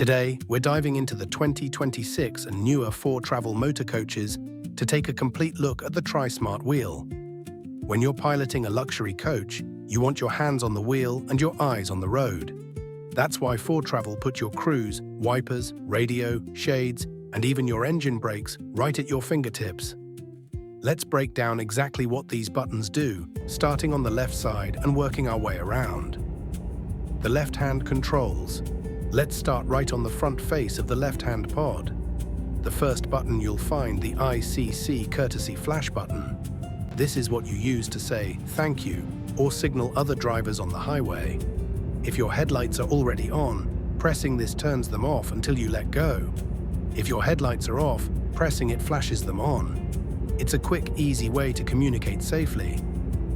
Today, we're diving into the 2026 and newer Foretravel Motorcoaches to take a complete look at the Tri-Smart wheel. When you're piloting a luxury coach, you want your hands on the wheel and your eyes on the road. That's why Foretravel put your cruise, wipers, radio, shades, and even your engine brakes right at your fingertips. Let's break down exactly what these buttons do, starting on the left side and working our way around. The left-hand controls. Let's start right on the front face of the left-hand pod. The first button you'll find, the ICC courtesy flash button. This is what you use to say thank you or signal other drivers on the highway. If your headlights are already on, pressing this turns them off until you let go. If your headlights are off, pressing it flashes them on. It's a quick, easy way to communicate safely.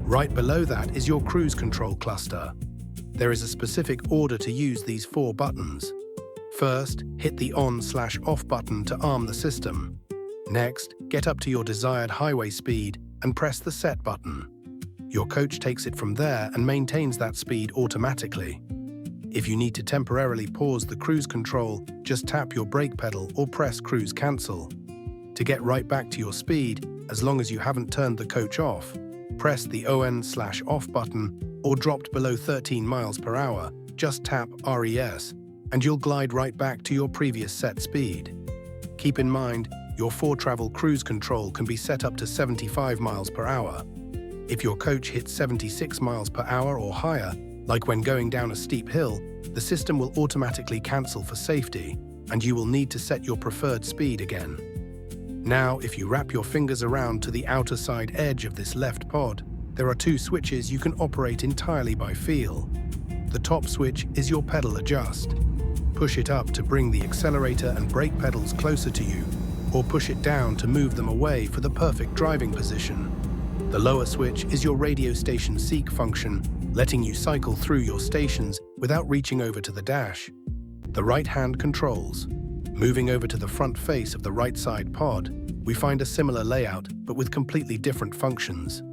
Right below that is your cruise control cluster. There is a specific order to use these 4 buttons. First, hit the on/off button to arm the system. Next, get up to your desired highway speed and press the set button. Your coach takes it from there and maintains that speed automatically. If you need to temporarily pause the cruise control, just tap your brake pedal or press cruise cancel. To get right back to your speed, as long as you haven't turned the coach off, press the on/off button, or dropped below 13 miles per hour, just tap RES, and you'll glide right back to your previous set speed. Keep in mind, your Foretravel cruise control can be set up to 75 miles per hour. If your coach hits 76 miles per hour or higher, like when going down a steep hill, the system will automatically cancel for safety, and you will need to set your preferred speed again. Now, if you wrap your fingers around to the outer side edge of this left pod, there are 2 switches you can operate entirely by feel. The top switch is your pedal adjust. Push it up to bring the accelerator and brake pedals closer to you, or push it down to move them away for the perfect driving position. The lower switch is your radio station seek function, letting you cycle through your stations without reaching over to the dash. The right-hand controls. Moving over to the front face of the right side pod, we find a similar layout but with completely different functions.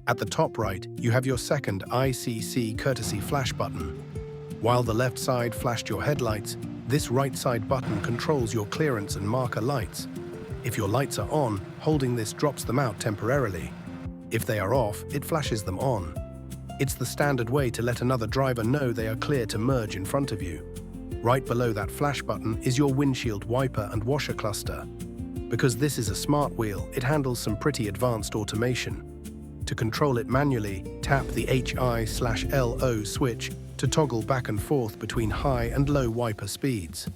At the top right, you have your second ICC courtesy flash button. While the left side flashed your headlights, this right side button controls your clearance and marker lights. If your lights are on, holding this drops them out temporarily. If they are off, it flashes them on. It's the standard way to let another driver know they are clear to merge in front of you. Right below that flash button is your windshield wiper and washer cluster. Because this is a smart wheel, it handles some pretty advanced automation. To control it manually, tap the HI/LO switch to toggle back and forth between high and low wiper speeds.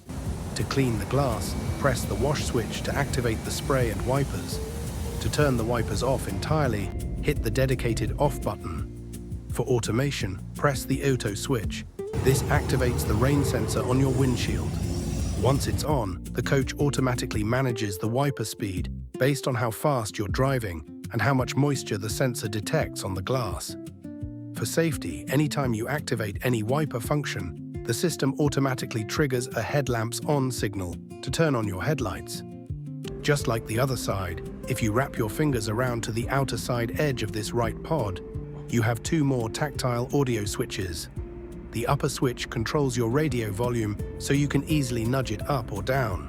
To clean the glass, press the wash switch to activate the spray and wipers. To turn the wipers off entirely, hit the dedicated off button. For automation, press the auto switch. This activates the rain sensor on your windshield. Once it's on, the coach automatically manages the wiper speed based on how fast you're driving and how much moisture the sensor detects on the glass. For safety, anytime you activate any wiper function, the system automatically triggers a headlamps on signal to turn on your headlights. Just like the other side, if you wrap your fingers around to the outer side edge of this right pod, you have 2 more tactile audio switches. The upper switch controls your radio volume so you can easily nudge it up or down.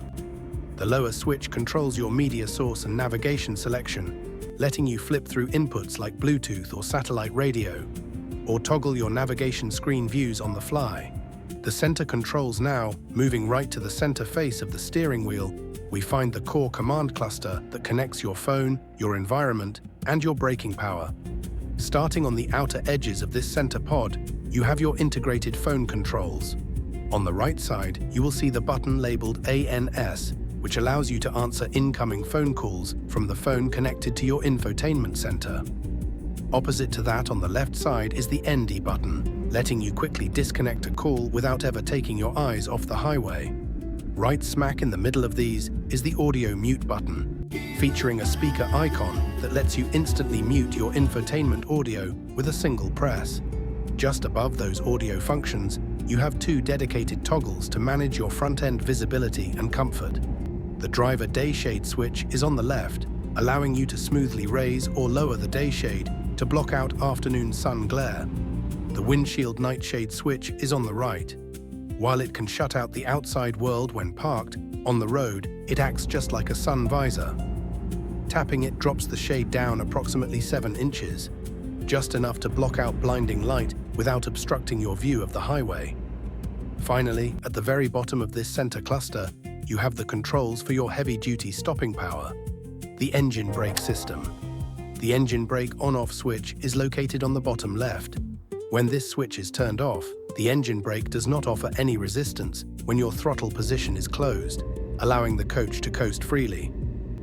The lower switch controls your media source and navigation selection, letting you flip through inputs like Bluetooth or satellite radio, or toggle your navigation screen views on the fly. The center controls now, moving right to the center face of the steering wheel, we find the core command cluster that connects your phone, your environment, and your braking power. Starting on the outer edges of this center pod, you have your integrated phone controls. On the right side, you will see the button labeled ANS, which allows you to answer incoming phone calls from the phone connected to your infotainment center. Opposite to that on the left side is the ND button, letting you quickly disconnect a call without ever taking your eyes off the highway. Right smack in the middle of these is the audio mute button, featuring a speaker icon that lets you instantly mute your infotainment audio with a single press. Just above those audio functions, you have 2 dedicated toggles to manage your front-end visibility and comfort. The driver day shade switch is on the left, allowing you to smoothly raise or lower the day shade to block out afternoon sun glare. The windshield nightshade switch is on the right. While it can shut out the outside world when parked, on the road, it acts just like a sun visor. Tapping it drops the shade down approximately 7 inches, just enough to block out blinding light without obstructing your view of the highway. Finally, at the very bottom of this center cluster, you have the controls for your heavy-duty stopping power, the engine brake system. The engine brake on-off switch is located on the bottom left. When this switch is turned off, the engine brake does not offer any resistance when your throttle position is closed, allowing the coach to coast freely.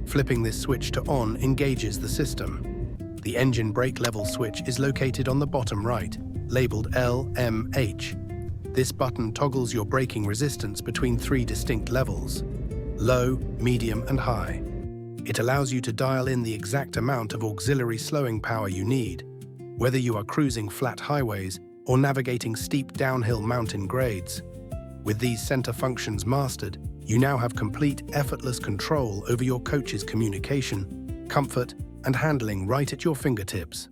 Flipping this switch to on engages the system. The engine brake level switch is located on the bottom right, labeled LMH. This button toggles your braking resistance between 3 distinct levels: low, medium, and high. It allows you to dial in the exact amount of auxiliary slowing power you need, whether you are cruising flat highways or navigating steep downhill mountain grades. With these center functions mastered, you now have complete, effortless control over your coach's communication, comfort, and handling right at your fingertips.